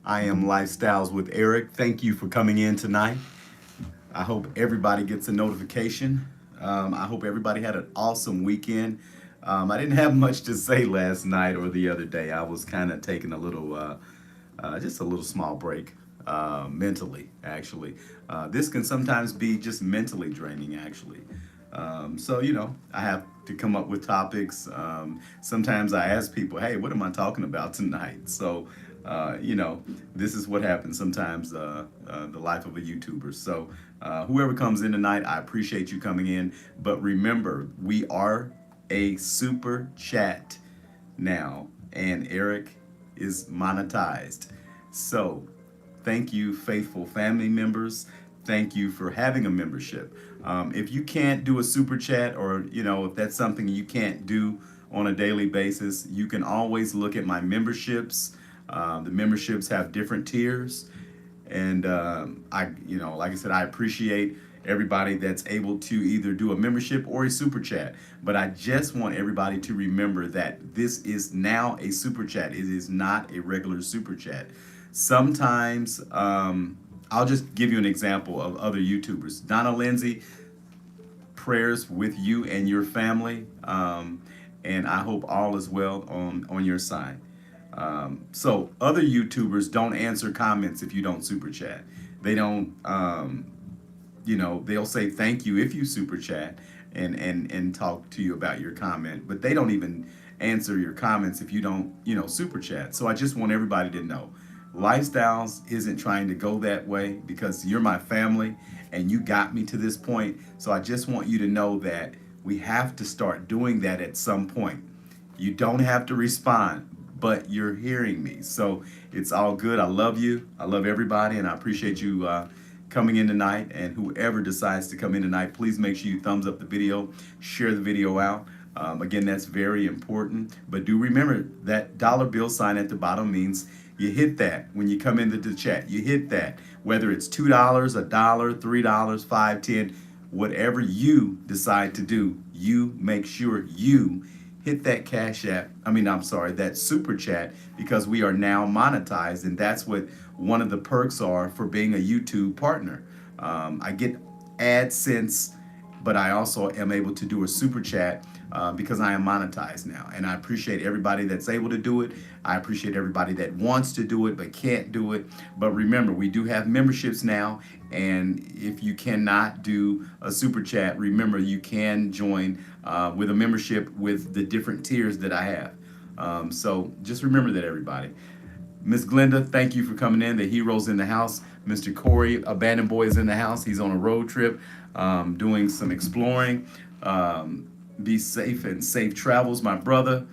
I am Lifestyles with Eric. Thank you for coming in tonight. I hope everybody gets a notification. I hope everybody had an awesome weekend. I didn't have much to say last night or the other day. I was kind of taking a little, just a little small break mentally, actually. This can sometimes be just mentally draining, actually. I have to come up with topics. Sometimes I ask people, hey, what am I talking about tonight? Uh, you know, this is what happens sometimes, the life of a YouTuber. Whoever comes in tonight, I appreciate you coming in. But remember, we are a super chat now, and Eric is monetized. So, thank you, faithful family members. Thank you for having a membership. If you can't do a super chat, or if that's something you can't do on a daily basis, you can always look at my memberships. The memberships have different tiers, and like I said, I appreciate everybody that's able to either do a membership or a super chat. But I just want everybody to remember that this is now a super chat. It is not a regular super chat. Sometimes, I'll just give you an example of other YouTubers. Donna Lindsay, prayers with you and your family, and I hope all is well on your side. So other YouTubers don't answer comments if you don't super chat. They don't, they'll say thank you if you super chat and talk to you about your comment, but they don't even answer your comments if you don't, super chat. So I just want everybody to know Lifestyles isn't trying to go that way because you're my family and you got me to this point. So I just want you to know that we have to start doing that at some point. You don't have to respond, but you're hearing me. So it's all good. I love you. I love everybody, and I appreciate you coming in tonight. And whoever decides to come in tonight, please make sure you thumbs up the video, share the video out. Again, that's very important. But do remember that dollar bill sign at the bottom means you hit that when you come into the chat. You hit that, whether it's $2, a dollar, $3, 5, 10, whatever you decide to do, you make sure you hit that cash app. I'm sorry, that super chat, because we are now monetized, and that's what one of the perks are for being a YouTube partner. I get AdSense, but I also am able to do a super chat because I am monetized now. And I appreciate everybody that's able to do it. I appreciate everybody that wants to do it but can't do it. But remember, we do have memberships now. And if you cannot do a super chat, remember you can join with a membership with the different tiers that I have. So just remember that, everybody. Miss Glenda, thank you for coming in. The hero's in the house. Mr. Corey, Abandoned Boy, is in the house. He's on a road trip, doing some exploring. Be safe and safe travels, my brother.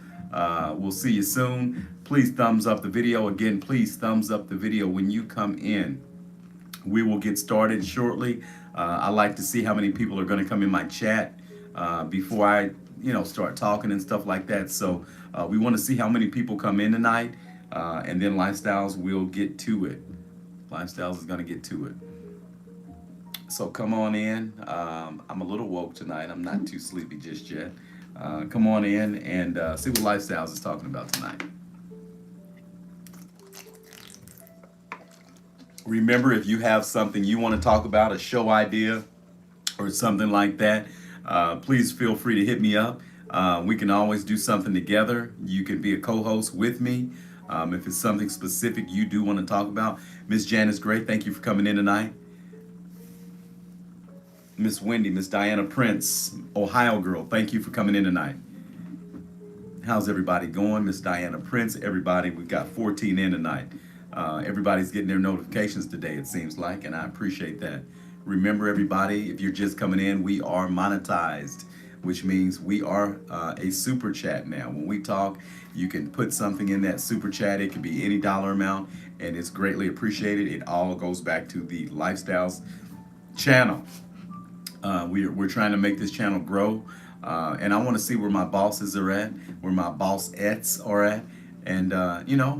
We'll see you soon. Please thumbs up the video. Again, please thumbs up the video when you come in. We will get started shortly. I like to see how many people are going to come in my chat before I, start talking and stuff like that. So we want to see how many people come in tonight, and then Lifestyles will get to it. Lifestyles is going to get to it. So come on in. I'm a little woke tonight. I'm not too sleepy just yet. Come on in and see what Lifestyles is talking about tonight. Remember, if you have something you want to talk about, a show idea or something like that, please feel free to hit me up. We can always do something together. You can be a co-host with me. If it's something specific you do want to talk about. Miss Janice Gray, thank you for coming in tonight. Miss Wendy, Miss Diana Prince, Ohio girl, thank you for coming in tonight. How's everybody going? Miss Diana Prince, everybody, we got 14 in tonight. Everybody's getting their notifications today, it seems like, and I appreciate that. Remember, everybody, if you're just coming in, we are monetized, which means we are a super chat now. When we talk, you can put something in that super chat. It can be any dollar amount, and it's greatly appreciated. It all goes back to the Lifestyles channel. We're trying to make this channel grow, and I want to see where my bosses are at, where my boss-ettes are at, and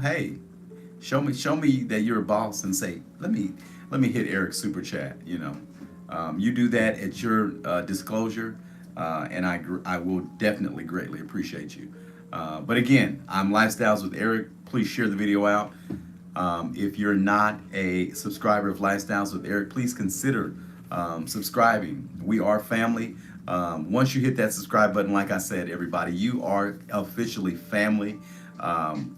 hey, show me that you're a boss, and say, let me hit Eric's super chat. You do that at your disclosure, and I will definitely greatly appreciate you. But again, I'm Lifestyles with Eric. Please share the video out. If you're not a subscriber of Lifestyles with Eric, please consider subscribing. We are family. Once you hit that subscribe button, like I said, everybody, you are officially family.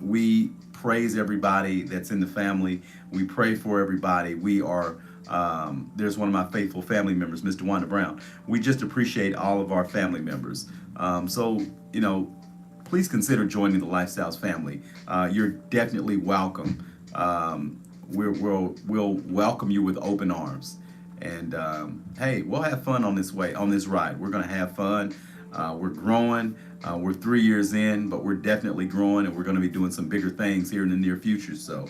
We praise everybody that's in the family. We pray for everybody. We are, there's one of my faithful family members, Mr. Wanda Brown. We just appreciate all of our family members. So, you know, please consider joining the Lifestyles family. You're definitely welcome. We'll welcome you with open arms. And hey, we'll have fun on this ride. We're gonna have fun. We're growing. We're 3 years in, but we're definitely growing, and we're gonna be doing some bigger things here in the near future. So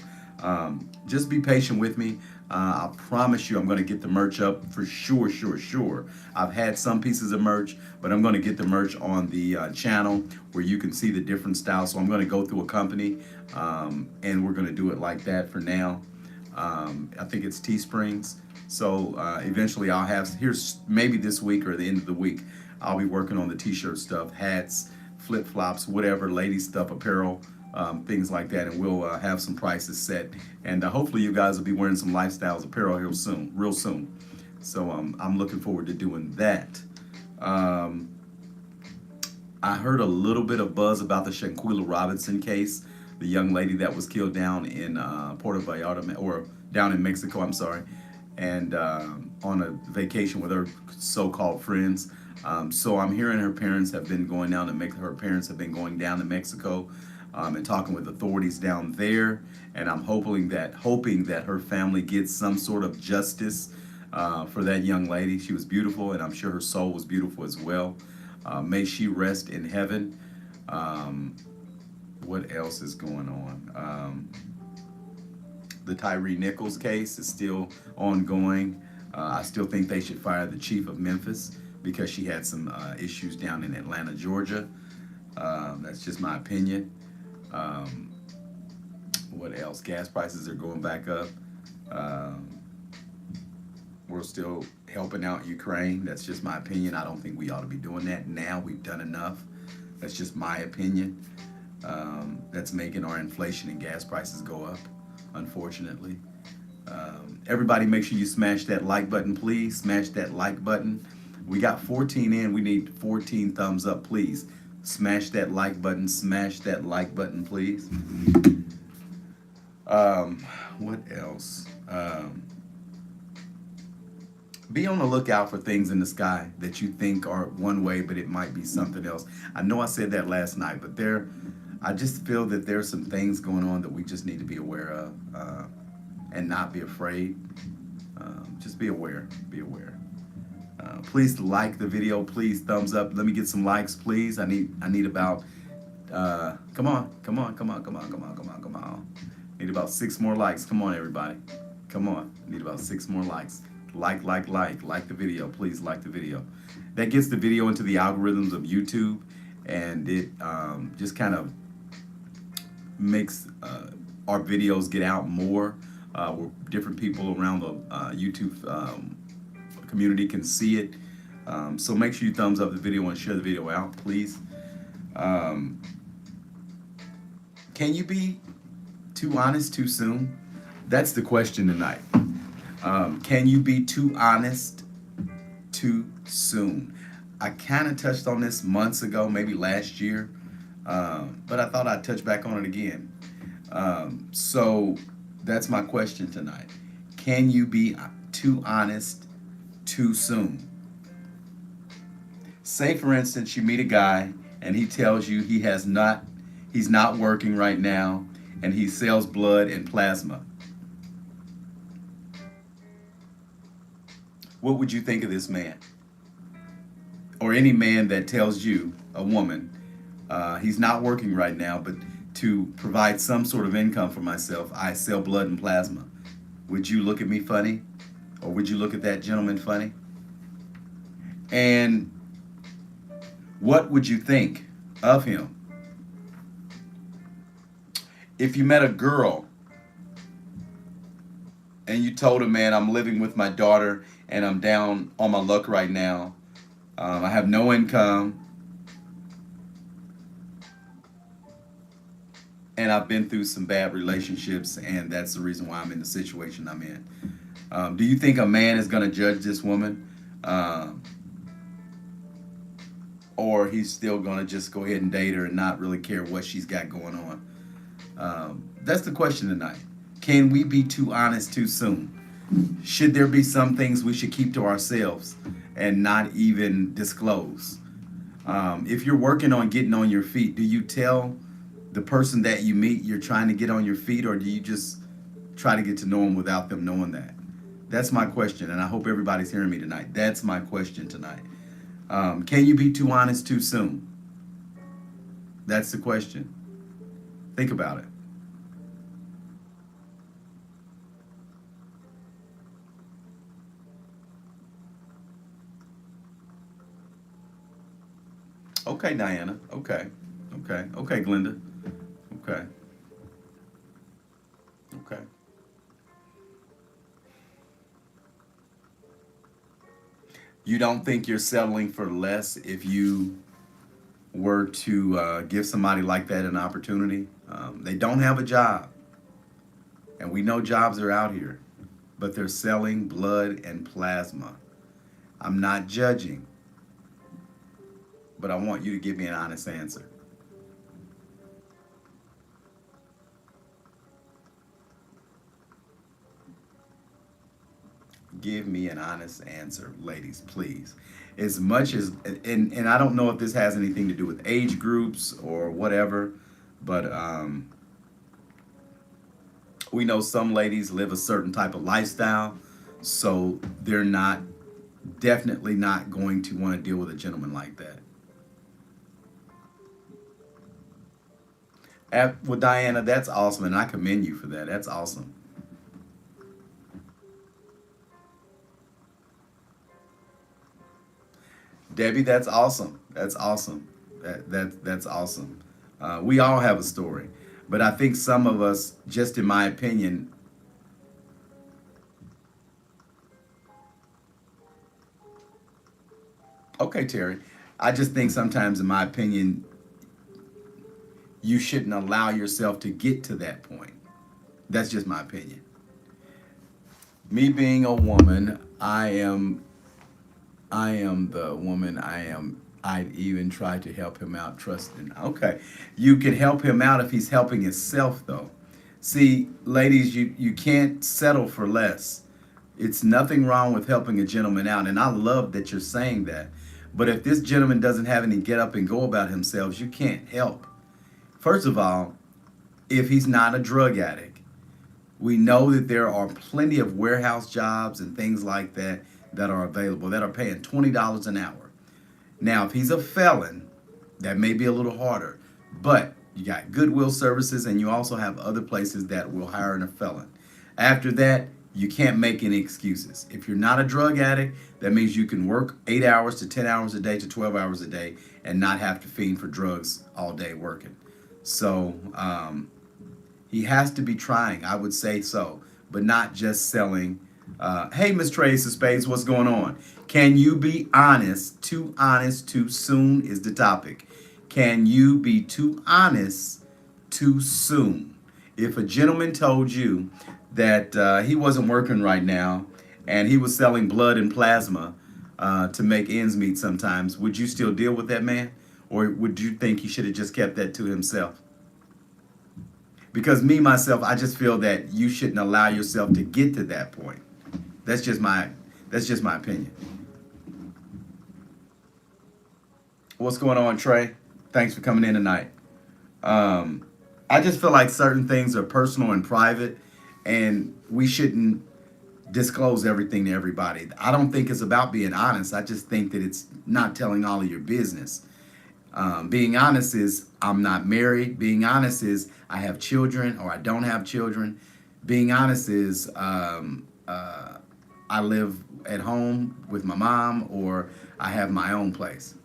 just be patient with me. I promise you, I'm gonna get the merch up for sure, sure, sure. I've had some pieces of merch, but I'm gonna get the merch on the channel where you can see the different styles. So I'm gonna go through a company, and we're gonna do it like that for now. I think it's Teesprings. So eventually I'll have, here's maybe this week or the end of the week, I'll be working on the t-shirt stuff, hats, flip-flops, whatever, lady stuff, apparel, things like that. And we'll have some prices set. And hopefully you guys will be wearing some Lifestyles apparel here soon, real soon. So I'm looking forward to doing that. I heard a little bit of buzz about the Shanquilla Robinson case, the young lady that was killed down in Puerto Vallarta, or down in Mexico, I'm sorry, and on a vacation with her so-called friends. So I'm hearing her parents have been going down to her parents have been going down to Mexico and talking with authorities down there. And I'm hoping that her family gets some sort of justice for that young lady. She was beautiful, and I'm sure her soul was beautiful as well. May she rest in heaven. What else is going on? The Tyree Nichols case is still ongoing. I still think they should fire the chief of Memphis because she had some issues down in Atlanta, Georgia. That's just my opinion. What else? Gas prices are going back up. We're still helping out Ukraine. That's just my opinion. I don't think we ought to be doing that now. We've done enough. That's just my opinion. That's making our inflation and gas prices go up, unfortunately. Everybody make sure you smash that like button, please. Smash that like button. We got 14 in. We need 14 thumbs up, please. Smash that like button. Smash that like button, please. What else? Be on the lookout for things in the sky that you think are one way, but it might be something else. I know I said that last night, but I just feel that there's some things going on that we just need to be aware of and not be afraid. Just be aware. Be aware. Please like the video. Please thumbs up. Let me get some likes, please. I need about come on. Need about 6 more likes. Come on, everybody. Come on. Need about 6 more likes. Like the video. Please like the video. That gets the video into the algorithms of YouTube, and it just kind of makes our videos get out more where different people around the YouTube community can see it. So make sure you thumbs up the video and share the video out, please. Can you be too honest too soon? That's the question tonight. Can you be too honest too soon? I kind of touched on this months ago, maybe last year, but I thought I'd touch back on it again. So that's my question tonight. Can you be too honest too soon? Say, for instance, you meet a guy and he tells you he's not working right now, and he sells blood and plasma. What would you think of this man? Or any man that tells you, a woman, he's not working right now, but to provide some sort of income for myself, I sell blood and plasma. Would you look at me funny? Or would you look at that gentleman funny? And what would you think of him? If you met a girl and you told her, man, I'm living with my daughter and I'm down on my luck right now, I have no income, and I've been through some bad relationships, and that's the reason why I'm in the situation I'm in. Do you think a man is going to judge this woman, um, or he's still going to just go ahead and date her and not really care what she's got going on? That's the question tonight. Can we be too honest too soon? Should there be some things we should keep to ourselves and not even disclose? If you're working on getting on your feet, do you tell the person that you meet you're trying to get on your feet, or do you just try to get to know them without them knowing that? That's my question, and I hope everybody's hearing me tonight. That's my question tonight. Can you be too honest too soon? That's the question. Think about it. Okay, Diana. Okay. Okay. Okay, Glenda. Okay. Okay. You don't think you're settling for less if you were to give somebody like that an opportunity? They don't have a job, and we know jobs are out here, but they're selling blood and plasma. I'm not judging, but I want you to give me an honest answer. Give me an honest answer, ladies, please. As much as, and I don't know if this has anything to do with age groups or whatever, but we know some ladies live a certain type of lifestyle, so they're not definitely not going to want to deal with a gentleman like that. Well, Diana, that's awesome, and I commend you for that. That's awesome. Debbie, that's awesome. That's awesome. That's awesome. We all have a story, but I think some of us, just in my opinion, okay, Terry, I just think sometimes, in my opinion, you shouldn't allow yourself to get to that point. That's just my opinion. Me being a woman, I am the woman I am. I'd even try to help him out, trusting. Okay. You can help him out if he's helping himself, though. See, ladies, you can't settle for less. It's nothing wrong with helping a gentleman out. And I love that you're saying that. But if this gentleman doesn't have any get up and go about himself, you can't help. First of all, if he's not a drug addict, we know that there are plenty of warehouse jobs and things like that that are available that are paying $20 an hour. Now, if he's a felon, that may be a little harder, but you got Goodwill Services and you also have other places that will hire a felon. After that, you can't make any excuses. If you're not a drug addict, that means you can work 8 hours to 10 hours a day to 12 hours a day and not have to fiend for drugs all day working. So he has to be trying, I would say so, but not just selling. Hey, Miss Trace of Spades, what's going on? Can you be honest? Too honest too soon is the topic. Can you be too honest too soon? If a gentleman told you that he wasn't working right now and he was selling blood and plasma to make ends meet sometimes, would you still deal with that man? Or would you think he should have just kept that to himself? Because me, myself, I just feel that you shouldn't allow yourself to get to that point. That's just my that's just my opinion. What's going on, Trey? Thanks for coming in tonight. Um, I just feel like certain things are personal and private, and we shouldn't disclose everything to everybody. I don't think it's about being honest. I just think that it's not telling all of your business. Being honest is I'm not married. Being honest is I have children or I don't have children. Being honest is I live at home with my mom or I have my own place.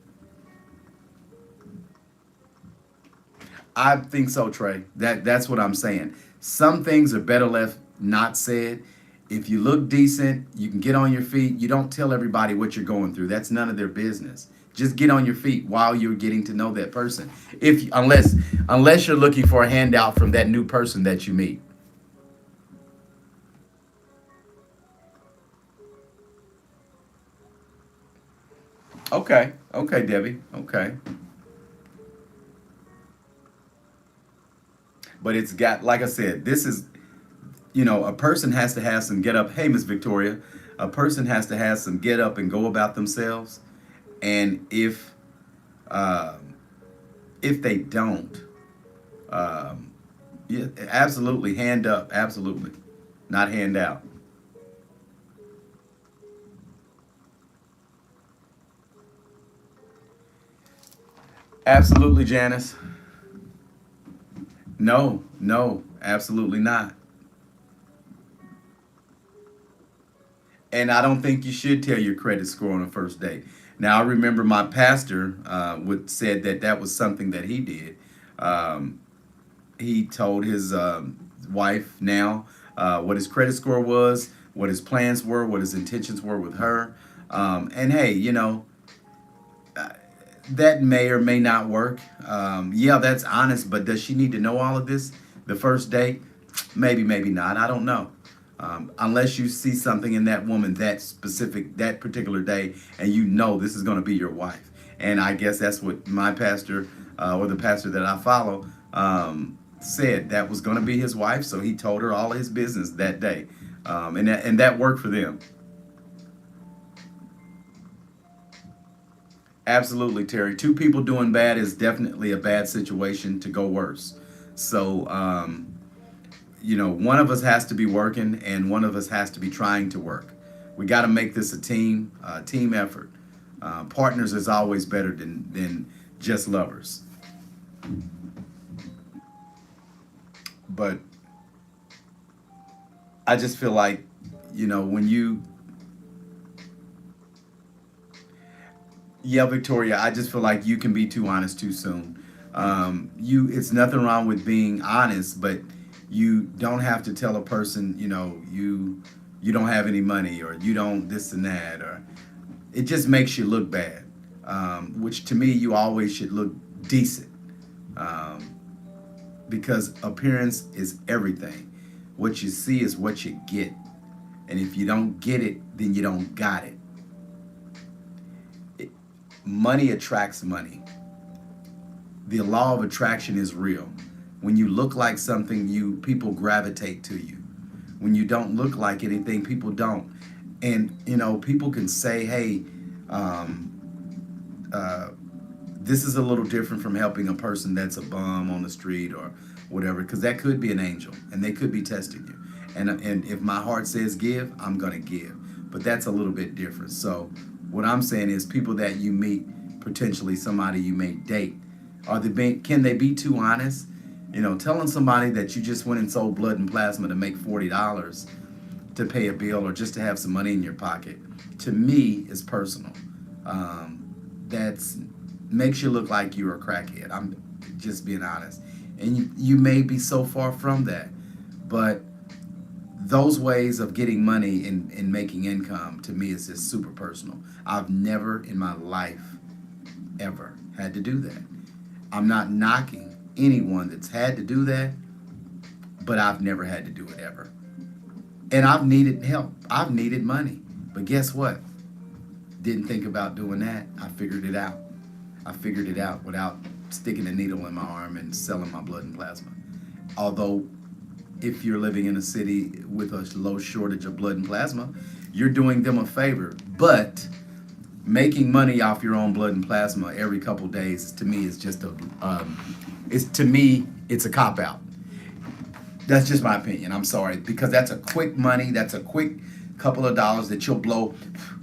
I think so, Trey. That's what I'm saying. Some things are better left not said. If you look decent, you can get on your feet. You don't tell everybody what you're going through. That's none of their business. Just get on your feet while you're getting to know that person. If unless you're looking for a handout from that new person that you meet. Okay. Okay, Debbie. Okay. But it's got, like I said, this is, a person has to have some get up. Hey, Miss Victoria, a person has to have some get up and go about themselves. And if they don't, um, yeah, absolutely, hand up, absolutely, not hand out. Absolutely, Janice. No, no, absolutely not. And I don't think you should tell your credit score on a first date. Now, I remember my pastor would said that that was something that he did. Um, he told his wife now what his credit score was, what his plans were, what his intentions were with her. And hey, that may or may not work. Yeah, that's honest, but does she need to know all of this the first date? Maybe, maybe not. I don't know. Unless you see something in that woman that particular day, and you know this is going to be your wife. And I guess that's what my pastor or the pastor that I follow said that was going to be his wife. So he told her all his business that day, and that worked for them. Absolutely, Terry. Two people doing bad is definitely a bad situation to go worse. So, one of us has to be working and one of us has to be trying to work. We got to make this a team effort. Partners is always better than just lovers. But I just feel like, when you, yeah, Victoria, I just feel like you can be too honest too soon. It's nothing wrong with being honest, but you don't have to tell a person, you don't have any money or you don't this and that, or it just makes you look bad. Which to me, you always should look decent, um, because appearance is everything. What you see is what you get, and if you don't get it, then you don't got it. it Money attracts money. The law of attraction is real. When you look like something, you people gravitate to you. When you don't look like anything, people don't. And people can say, "Hey, um, uh, this is a little different from helping a person that's a bum on the street or whatever," because that could be an angel, and they could be testing you. And if my heart says give, I'm gonna give. But that's a little bit different. So what I'm saying is, people that you meet, potentially somebody you may date, can they be too honest? Telling somebody that you just went and sold blood and plasma to make $40 to pay a bill or just to have some money in your pocket, to me is personal. That's makes you look like you're a crackhead. I'm just being honest, and you may be so far from that, but those ways of getting money and making income to me is just super personal. I've never in my life ever had to do that. I'm not knocking anyone that's had to do that, but I've never had to do it ever. And I've needed help. I've needed money. But guess what? Didn't think about doing that. I figured it out. I figured it out without sticking a needle in my arm and selling my blood and plasma. Although, if you're living in a city with a low shortage of blood and plasma, you're doing them a favor. But making money off your own blood and plasma every couple days, to me, is just it's a cop out. That's just my opinion. I'm sorry, because that's a quick money. That's a quick couple of dollars that you'll blow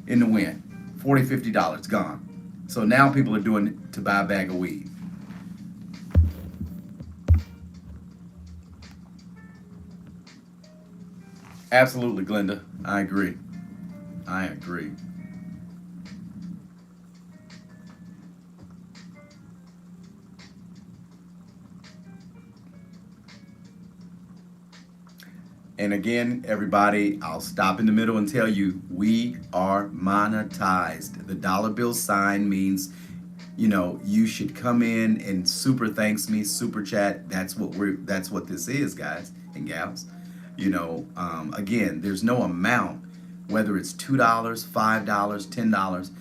in the wind. 40, $50 gone. So now people are doing it to buy a bag of weed. Absolutely, Glenda. I agree. I agree. And again, everybody, I'll stop in the middle and tell you we are monetized. The dollar bill sign means, you should come in and super thanks me, super chat. That's what this is, guys and gals. Again, there's no amount, whether it's $2, $5, $10.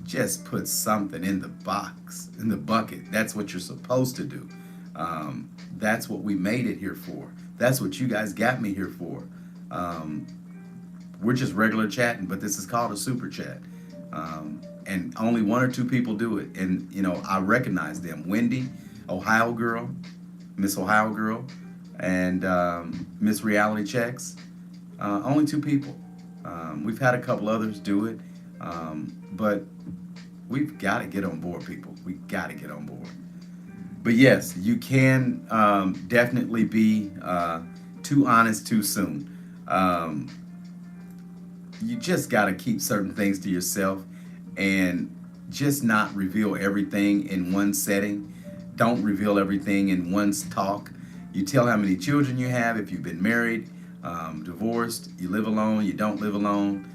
Just put something in the box, in the bucket. That's what you're supposed to do. That's what we made it here for. That's what you guys got me here for. Um, we're just regular chatting, but this is called a super chat. And only one or two people do it. And, I recognize them. Wendy, Ohio girl, Miss Ohio girl, and Miss Reality Checks. Only two people. We've had a couple others do it. But we've got to get on board, people. We got to get on board. But yes, you can definitely be too honest too soon. Um, you just got to keep certain things to yourself and just not reveal everything in one setting. Don't reveal everything in one talk. You tell how many children you have, if you've been married, divorced, you live alone, you don't live alone,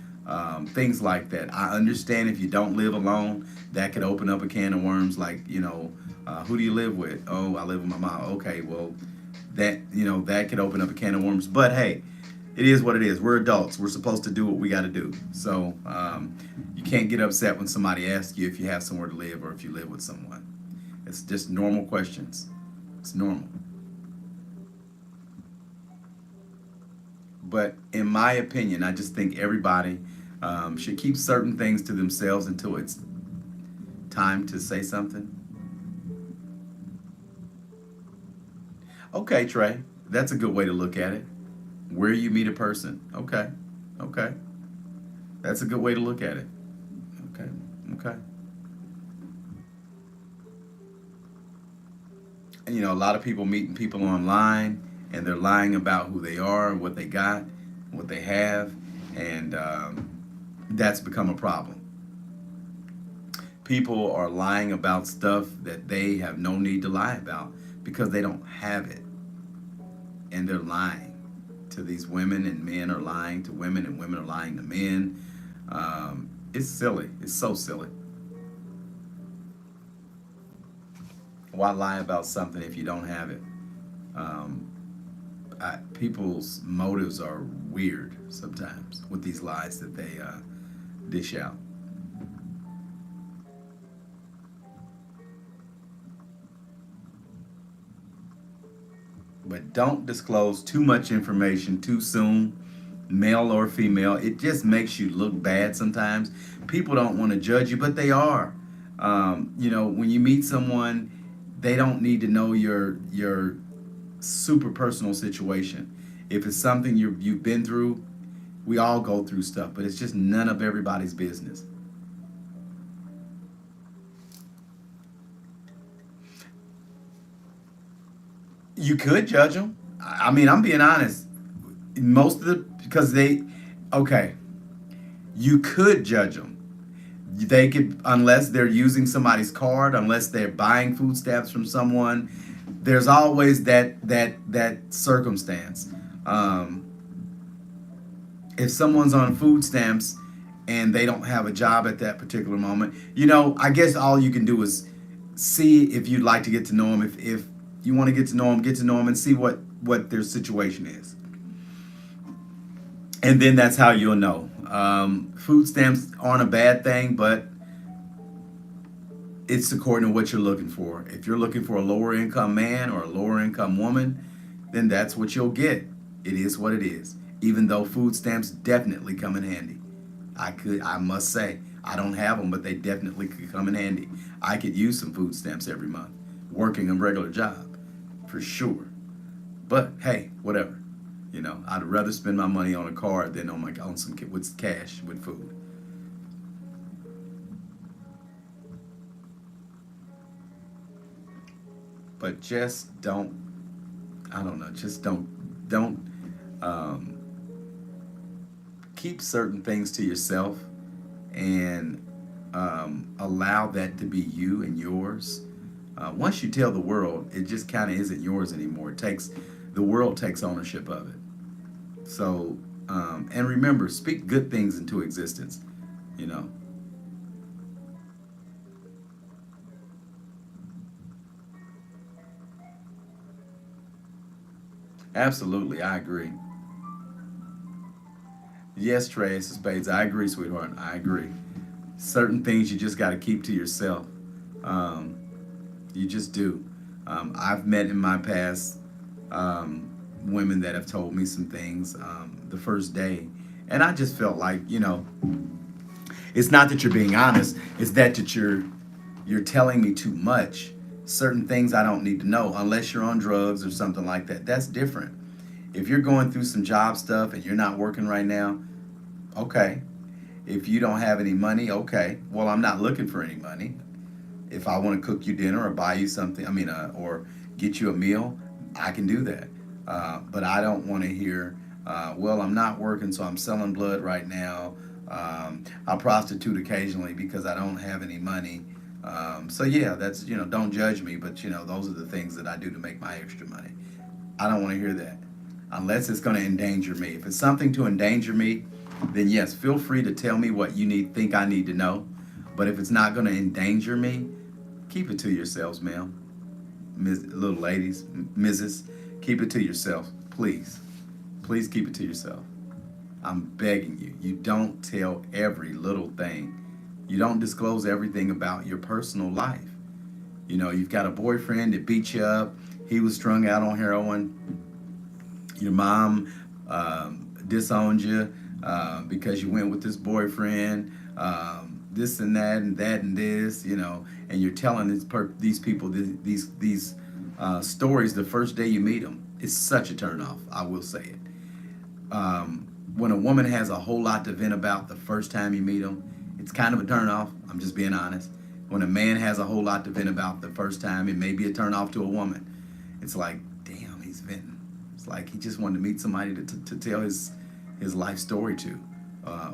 things like that. I understand if you don't live alone, that could open up a can of worms like, who do you live with? Oh, I live with my mom. Okay, well, that could open up a can of worms. But hey, it is what it is. We're adults. We're supposed to do what we got to do. So you can't get upset when somebody asks you if you have somewhere to live or if you live with someone. It's just normal questions. It's normal. But in my opinion, I just think everybody should keep certain things to themselves until it's time to say something. Okay, Trey, that's a good way to look at it. Where you meet a person. Okay, okay. That's a good way to look at it. Okay, okay. And a lot of people meeting people online and they're lying about who they are, what they got, what they have, and that's become a problem. People are lying about stuff that they have no need to lie about because they don't have it. And they're lying to these women, and men are lying to women, and women are lying to men. It's silly. It's so silly. Why lie about something if you don't have it? Um, People's motives are weird sometimes with these lies that they dish out. But don't disclose too much information too soon, male or female. It just makes you look bad sometimes. People don't want to judge you, but they are. When you meet someone, they don't need to know your super personal situation. If it's something you've been through, we all go through stuff, but it's just none of everybody's business. You could judge them. I mean, I'm being honest. Most of the because they okay, you could judge them. They could unless they're using somebody's card, unless they're buying food stamps from someone. There's always that circumstance. Um, if someone's on food stamps and they don't have a job at that particular moment, I guess all you can do is see if you'd like to get to know them. If you want to get to know them and see what their situation is, and then that's how you'll know. Food stamps aren't a bad thing, but it's according to what you're looking for. If you're looking for a lower income man or a lower income woman, then that's what you'll get. It is what it is. Even though food stamps definitely come in handy. I must say, I don't have them, but they definitely could come in handy. I could use some food stamps every month, working a regular job, for sure. But hey, whatever. I'd rather spend my money on a card than on some with cash with food. But just don't. I don't know. Just don't um, keep certain things to yourself and allow that to be you and yours. Once you tell the world, it just kind of isn't yours anymore. The world takes ownership of it. So, and remember, speak good things into existence. You know, absolutely, I agree. Yes, Trey, Ace of Spades. I agree, sweetheart. I agree. Certain things you just got to keep to yourself. Um, you just do. I've met in my past women that have told me some things the first day, and I just felt like, it's not that you're being honest; it's that you're telling me too much. Certain things I don't need to know unless you're on drugs or something like that. That's different. If you're going through some job stuff and you're not working right now, okay. If you don't have any money, okay. Well, I'm not looking for any money. If I want to cook you dinner or buy you something, or get you a meal, I can do that. But I don't want to hear, well, I'm not working, so I'm selling blood right now. I prostitute occasionally because I don't have any money. So yeah, that's, don't judge me, but those are the things that I do to make my extra money. I don't want to hear that unless it's going to endanger me. If it's something to endanger me, then yes, feel free to tell me what you think I need to know. But if it's not going to endanger me, keep it to yourselves, ma'am, little ladies, Mrs. Keep it to yourself, please. Please keep it to yourself. I'm begging you. You don't tell every little thing. You don't disclose everything about your personal life. You've got a boyfriend that beat you up. He was strung out on heroin. Your mom disowned you because you went with this boyfriend. This and that and that and this, and you're telling these people these stories the first day you meet them. It's such a turnoff. I will say it. When a woman has a whole lot to vent about the first time you meet them, it's kind of a turnoff. I'm just being honest. When a man has a whole lot to vent about the first time, it may be a turnoff to a woman. It's like, damn, he's venting. It's like he just wanted to meet somebody to tell his life story to,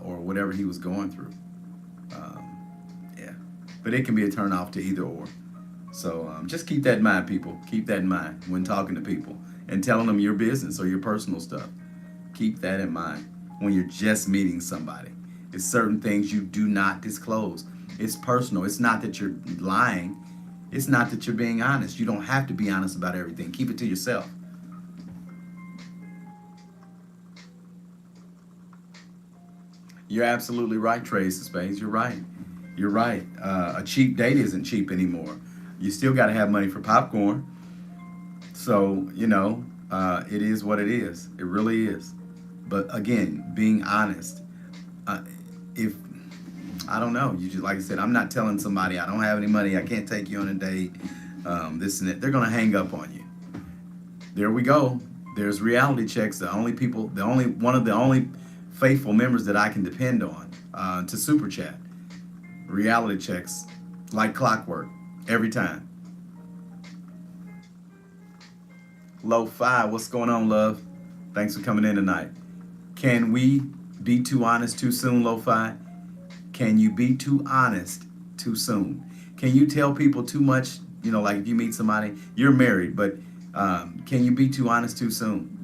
or whatever he was going through. Yeah, but it can be a turnoff to either or. So just keep that in mind, people. Keep that in mind when talking to people and telling them your business or your personal stuff. Keep that in mind when you're just meeting somebody. It's certain things you do not disclose. It's personal. It's not that you're lying. It's not that you're being honest. You don't have to be honest about everything. Keep it to yourself. You're absolutely right, Trace Spades. You're right. You're right. A cheap date isn't cheap anymore. You still got to have money for popcorn. So, it is what it is. It really is. But again, being honest. If I don't know, you just like I said, I'm not telling somebody I don't have any money, I can't take you on a date, this and that. They're gonna hang up on you. There we go. There's reality checks. One of the only faithful members that I can depend on to super chat. Reality checks, like clockwork, every time. Low five, what's going on, love? Thanks for coming in tonight. Can we be too honest too soon, Lo-Fi? Can you be too honest too soon? Can you tell people too much? Like if you meet somebody, you're married, but can you be too honest too soon?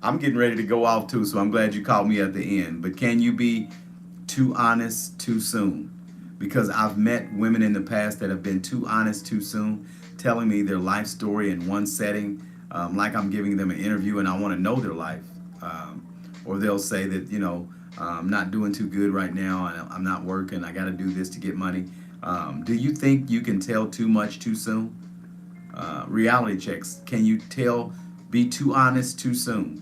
I'm getting ready to go off too, so I'm glad you called me at the end. But can you be too honest too soon? Because I've met women in the past that have been too honest too soon, telling me their life story in one setting, like I'm giving them an interview and I want to know their life. Or they'll say that, I'm not doing too good right now, and I'm not working, I got to do this to get money. Do you think you can tell too much too soon? Reality checks. Can you be too honest too soon?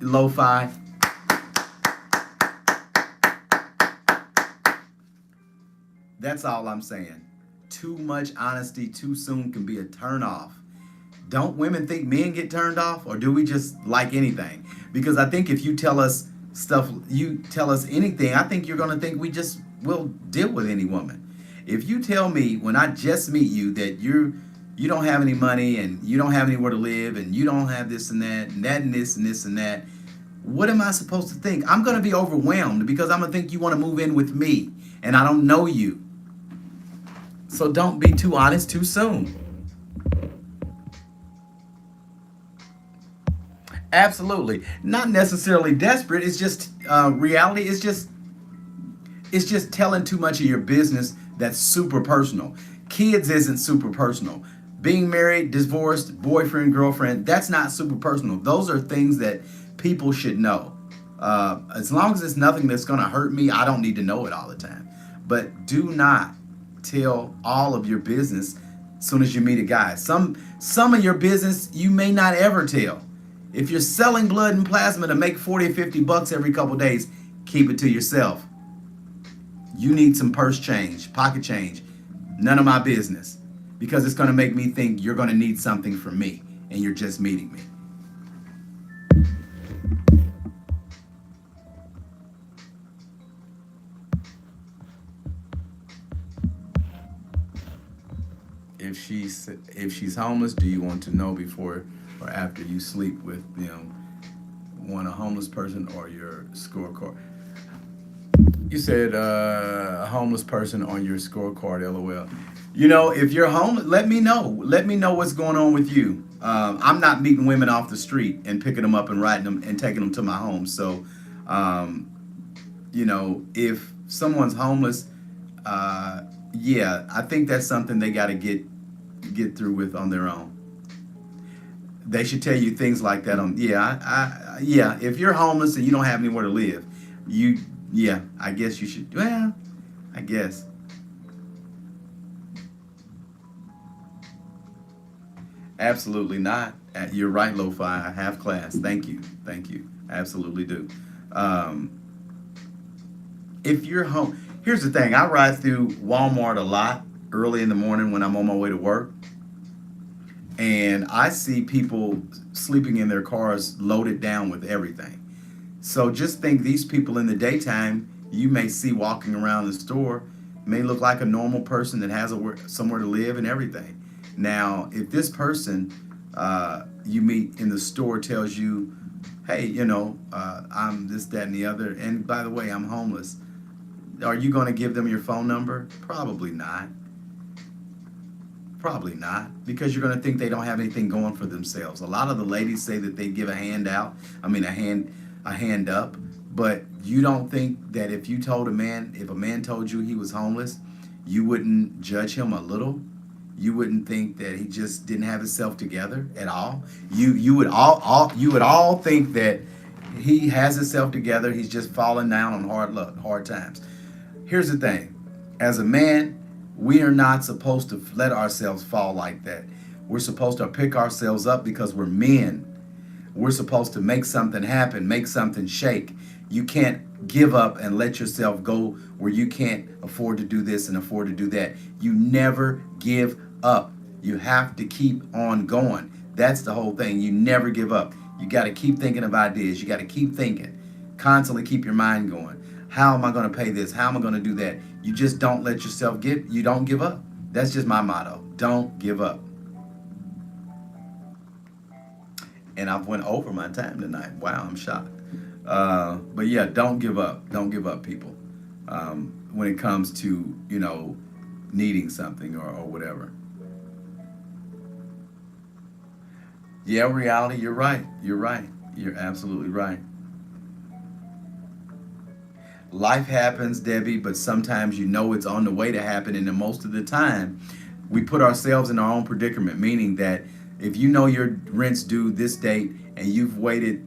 Lo-Fi. That's all I'm saying. Too much honesty too soon can be a turn off. Don't women think men get turned off, or do we just like anything? Because I think if you tell us anything, I think you're going to think we just will deal with any woman. If you tell me when I just meet you that you don't have any money and you don't have anywhere to live and you don't have this and that and this and this and that, what am I supposed to think? I'm going to be overwhelmed because I'm going to think you want to move in with me and I don't know you. So don't be too honest too soon. Absolutely. Not necessarily desperate. It's just reality. It's just telling too much of your business that's super personal. Kids isn't super personal. Being married, divorced, boyfriend, girlfriend, that's not super personal. Those are things that people should know. As long as it's nothing that's going to hurt me, I don't need to know it all the time. But do not tell all of your business as soon as you meet a guy. Some of your business you may not ever tell. If you're selling blood and plasma to make 40 or 50 bucks every couple days, keep it to yourself. You need some purse change, pocket change. None of my business. Because it's going to make me think you're going to need something from me and you're just meeting me. If she's homeless, do you want to know before or after you sleep with, a homeless person or your scorecard? You said a homeless person on your scorecard, LOL. If you're homeless, let me know. Let me know what's going on with you. I'm not meeting women off the street and picking them up and riding them and taking them to my home. So, if someone's homeless, yeah, I think that's something they got to get through with on their own. They should tell you things like that on. Yeah, yeah. If you're homeless and you don't have anywhere to live, yeah, I guess you should. Well, I guess. Absolutely not. You're right, Lo-Fi. Half class. Thank you. Thank you. Absolutely do. Um, if you're home, here's the thing. I ride through Walmart a lot early in the morning when I'm on my way to work, and I see people sleeping in their cars loaded down with everything. So just think these people in the daytime you may see walking around the store may look like a normal person that has somewhere to live and everything. Now, if this person you meet in the store tells you, hey, I'm this, that, and the other, and by the way, I'm homeless, are you going to give them your phone number? Probably not. Probably not, because you're going to think they don't have anything going for themselves. A lot of the ladies say that they give a hand out. I mean, a hand up. But you don't think that if a man told you he was homeless, you wouldn't judge him a little? You wouldn't think that he just didn't have himself together at all? You would all think that he has himself together. He's just falling down on hard luck, hard times. Here's the thing. As a man, we are not supposed to let ourselves fall like that. We're supposed to pick ourselves up because we're men. We're supposed to make something happen, make something shake. You can't give up and let yourself go where you can't afford to do this and afford to do that. You never give up. You have to keep on going. That's the whole thing. You never give up. You got to keep thinking of ideas. You got to keep thinking. Constantly keep your mind going. How am I going to pay this? How am I going to do that? You just don't let yourself you don't give up. That's just my motto. Don't give up. And I've went over my time tonight. Wow, I'm shocked. But yeah, don't give up. Don't give up, people. When it comes to, needing something or whatever. Yeah, reality, you're right. You're right. You're absolutely right. Life happens, Debbie, but sometimes it's on the way to happen. And then most of the time, we put ourselves in our own predicament, meaning that if you know your rent's due this date and you've waited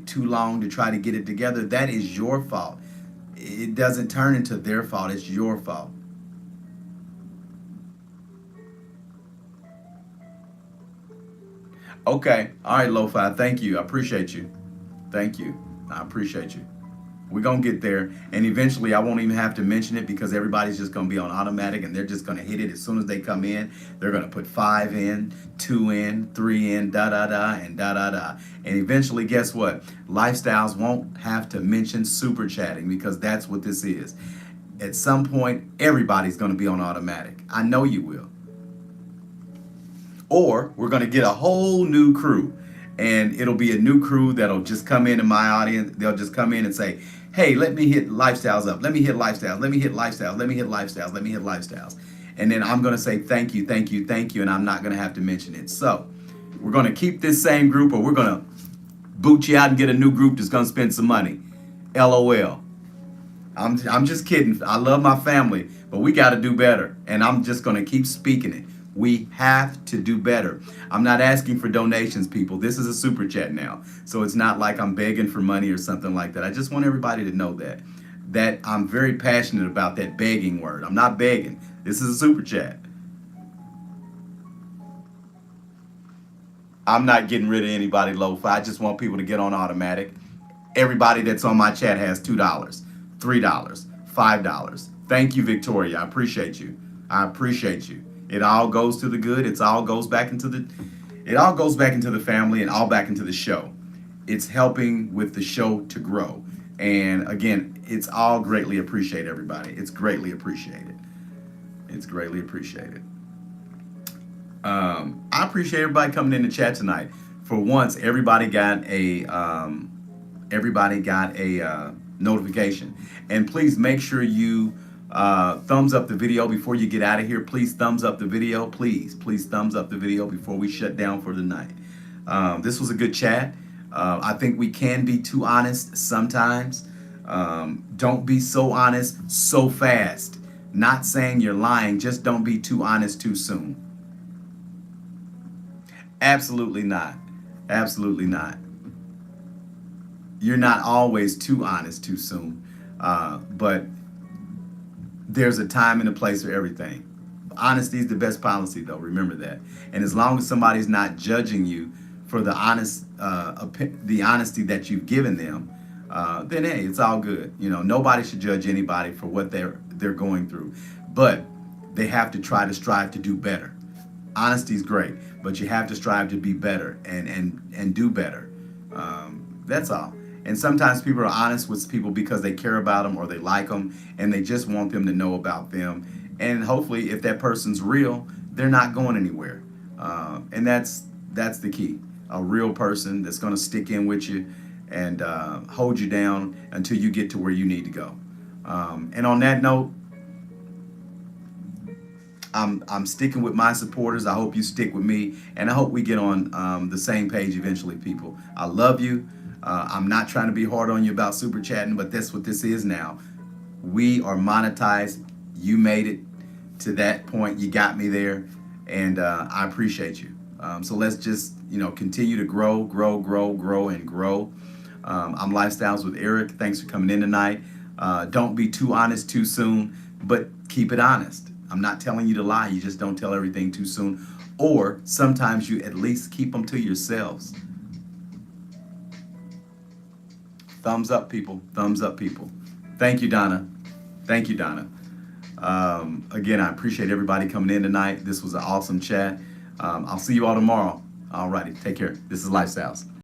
too long to try to get it together, that is your fault. It doesn't turn into their fault. It's your fault. Okay. All right, Lo-Fi. Thank you. I appreciate you. Thank you. I appreciate you. We're going to get there. And eventually, I won't even have to mention it because everybody's just going to be on automatic and they're just going to hit it as soon as they come in. They're going to put 5 in, 2 in, 3 in, da da da, and da da da. And eventually, guess what? Lifestyles won't have to mention super chatting because that's what this is. At some point, everybody's going to be on automatic. I know you will. Or we're going to get a whole new crew. And it'll be a new crew that'll just come in my audience. They'll just come in and say, hey, let me hit lifestyles up. Let me hit lifestyles. Let me hit lifestyles. Let me hit lifestyles. Let me hit lifestyles. And then I'm going to say thank you, thank you, thank you. And I'm not going to have to mention it. So we're going to keep this same group, or we're going to boot you out and get a new group that's gonna spend some money. LOL. I'm just kidding. I love my family, but we got to do better. And I'm just going to keep speaking it. We have to do better. I'm not asking for donations, people. This is a super chat now. So it's not like I'm begging for money or something like that. I just want everybody to know that I'm very passionate about that begging word. I'm not begging. This is a super chat. I'm not getting rid of anybody lo-fi. I just want people to get on automatic. Everybody that's on my chat has $2, $3, $5. Thank you, Victoria. I appreciate you. I appreciate you. It all goes to the good. It all goes back into the family and all back into the show. It's helping with the show to grow. And again, it's all greatly appreciated, everybody. It's greatly appreciated. It's greatly appreciated. I appreciate everybody coming in the chat tonight. For once, everybody got a notification. And please make sure you thumbs up the video before you get out of here. Please thumbs up the video. Please thumbs up the video before we shut down for the night. This was a good chat. I think we can be too honest sometimes. Don't be so honest so fast. Not saying you're lying, just don't be too honest too soon. Absolutely not. Absolutely not. You're not always too honest too soon, but there's a time and a place for everything. Honesty is the best policy, though. Remember that. And as long as somebody's not judging you for the honesty that you've given them, then hey, it's all good. You know, nobody should judge anybody for what they're going through, but they have to try to strive to do better. Honesty is great, but you have to strive to be better and do better. That's all. And sometimes people are honest with people because they care about them or they like them and they just want them to know about them. And hopefully, if that person's real, they're not going anywhere. And that's the key. A real person that's going to stick in with you and hold you down until you get to where you need to go. And on that note, I'm sticking with my supporters. I hope you stick with me, and I hope we get on the same page eventually, people. I love you. I'm not trying to be hard on you about super chatting, but that's what this is now. We are monetized. You made it to that point. You got me there, and I appreciate you. So let's just continue to grow, and grow. I'm Lifestyles with Eric. Thanks for coming in tonight. Don't be too honest too soon, but keep it honest. I'm not telling you to lie. You just don't tell everything too soon. Or sometimes you at least keep them to yourselves. Thumbs up, people. Thumbs up, people. Thank you, Donna. Thank you, Donna. Again, I appreciate everybody coming in tonight. This was an awesome chat. I'll see you all tomorrow. All righty. Take care. This is Lifestyles.